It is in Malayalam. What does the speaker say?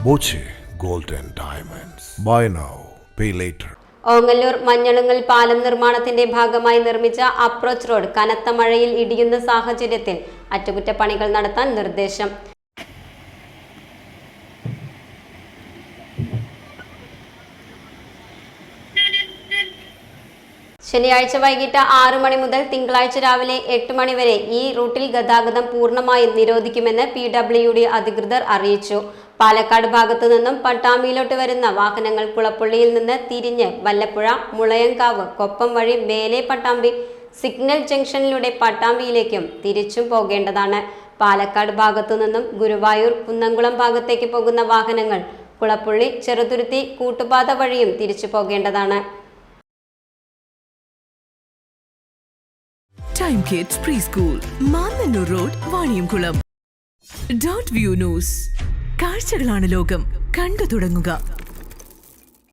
Boche gold and diamonds. Buy now, pay later. Ongallur Manjalungal പാലം നിർമ്മാണത്തിന്റെ ഭാഗമായി നിർമ്മിച്ച അപ്രോച്ച് റോഡ് കനത്ത മഴയിൽ ഇടിയുന്ന സാഹചര്യത്തിൽ അറ്റകുറ്റപ്പണികൾ നടത്താൻ നിർദ്ദേശം. ശനിയാഴ്ച വൈകിട്ട് 6 മണി മുതൽ തിങ്കളാഴ്ച രാവിലെ 8 മണി വരെ ഈ റൂട്ടിൽ ഗതാഗതം പൂർണ്ണമായും നിരോധിക്കുമെന്ന് PWD അധികൃതർ അറിയിച്ചു. പാലക്കാട് ഭാഗത്തു നിന്നും പട്ടാമ്പിയിലോട്ട് വരുന്ന വാഹനങ്ങൾ കുളപ്പുള്ളിയിൽ നിന്ന് തിരിഞ്ഞ് വല്ലപ്പുഴ, മുളയങ്കാവ്, കൊപ്പം വഴി മേലെ പട്ടാമ്പി സിഗ്നൽ ജംഗ്ഷനിലൂടെ പട്ടാമ്പിയിലേക്കും തിരിച്ചും പോകേണ്ടതാണ്. പാലക്കാട് ഭാഗത്തു നിന്നും ഗുരുവായൂർ, കുന്നംകുളം ഭാഗത്തേക്ക് പോകുന്ന വാഹനങ്ങൾ കുളപ്പുള്ളി, ചെറുതുരുത്തി കൂട്ടുപാത വഴിയും തിരിച്ചു പോകേണ്ടതാണ്. Time kids pre school, Mannannur road, Vaniyamkulam. Dot view news. കാഴ്ചകളാണ് ലോകം, കണ്ടു തുടങ്ങുക.